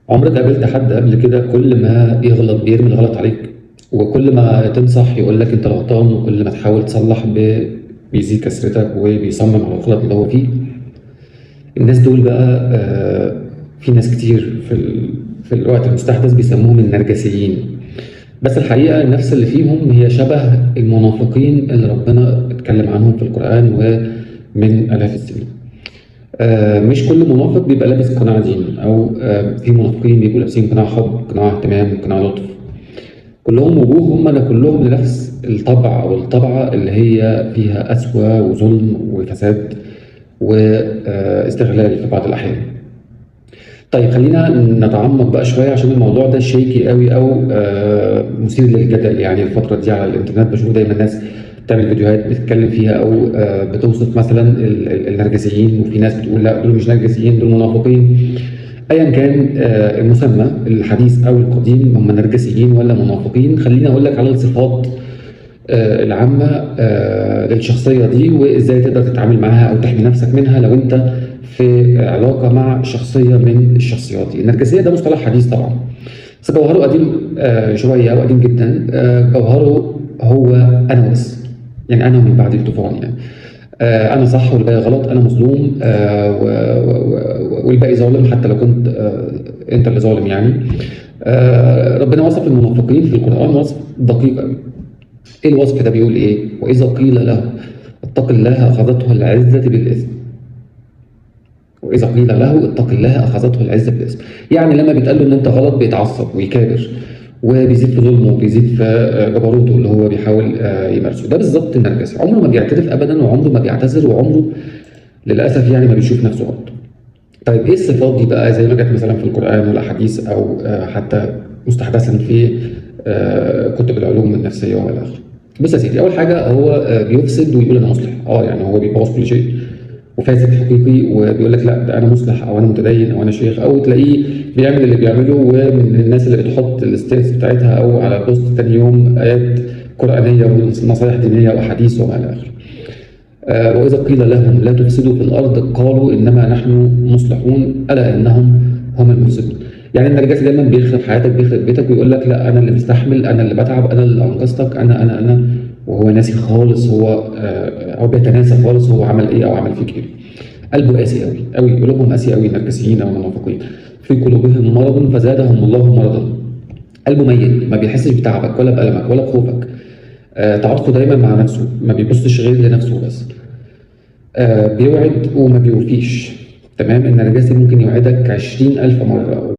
عمرك قابلت حد قبل كده كل ما يغلط بيرمي الغلط عليك، وكل ما تنصح يقول لك انت غلطان، وكل ما تحاول تصلح بيزيد كسرتك وبيصمم على الغلط اللي هو فيه؟ الناس دول بقى في ناس كتير في الوقت المستحدث بيسموهم النرجسيين. بس الحقيقة النفس اللي فيهم هي شبه المنافقين اللي ربنا اتكلم عنهم في القرآن ومن آلاف السنين. مش كل منافق بيبقى لابس قناع دين، او في منافقين بيبقوا لابسين قناع حب، قناع اهتمام، قناع لطف. كلهم وجوه هم كلهم لنفس الطبع او الطبعه اللي هي فيها قسوه وظلم وفساد واستغلال في بعض الاحيان. طيب خلينا نتعمق بقى شويه عشان الموضوع ده شيكي قوي او مثير للجدل. يعني الفتره دي على الانترنت بشوف دايما ناس بتعمل فيديوهات بتتكلم فيها او بتوصف مثلا النرجسيين، وفي ناس بتقول لا دول مش نرجسيين دول منافقين. ايا كان المسمى الحديث او القديم، هم نرجسيين ولا منافقين؟ خليني اقول لك على الصفات العامه للشخصيه دي، وازاي تقدر تتعامل معاها او تحمي نفسك منها لو انت في علاقه مع شخصيه من الشخصيات دي. النرجسيه ده مصطلح حديث طبعا، بس جوهره قديم شويه او قديم جدا. جوهره هو انا بس، يعني انا من بعد الطوفان. يعني انا صح والباقي غلط، انا مظلوم والباقي ظالم، حتى لو كنت انت اللي ظالم يعني. ربنا وصف المنافقين في القران وصف دقيق قوي. ايه الوصف ده؟ بيقول ايه؟ واذا قيل له اتق الله اخذته العزه بالاثم. واذا قيل له اتق الله اخذته العزه بالاثم، يعني لما بيتقال له ان انت غلط بيتعصب ويكابر وبيزيد في ظلمه وبيزيد في جبروته اللي هو بيحاول يمارسه. ده بالظبط النرجسي، عمره ما بيعترف ابدا، وعمره ما بيعتذر، وعمره للاسف يعني ما بيشوف نفسه غلط. طيب ايه الصفات دي بقى زي ما جت مثلا في القران والاحاديث او حتى مستحدثا في كتب العلوم النفسيه والى اخره؟ بص يا سيدي، اول حاجه هو بيفسد ويقول انا مصلح. يعني هو بيبوظ كل شيء وفاسد حقيقي، وبيقول لك لا ده انا مصلح او انا متدين او انا شيخ، او تلاقيه بيعمل اللي بيعمله ومن الناس اللي بتحط الستيتس بتاعتها او على بوست تاني يوم ايات قرانيه ونصايح دينيه واحاديث وما الى اخره. واذا قيل لهم لا تفسدوا في الارض قالوا انما نحن مصلحون الا انهم هم المفسدون. يعني النرجسي دايما بيخرب حياتك، بيخرب بيتك، ويقول لك لا انا اللي مستحمل، انا اللي بتعب، انا اللي انقذتك، انا وهو ناسي خالص هو او بيتناسى خالص هو عمل ايه او عمل فيك ايه. قلبه قاسي قوي قوي، قلوبهم قاسيه قوي، النرجسيين او المنافقين. في قلوبهم مرض فزادهم الله مرضا. قلبه ميت، ما بيحسش بتعبك ولا بألمك ولا بخوفك. تعاطفه دايما مع نفسه، ما بيبصش غير لنفسه بس. بيوعد وما بيوفيش. تمام. النرجسي ممكن يوعدك 20,000 مرة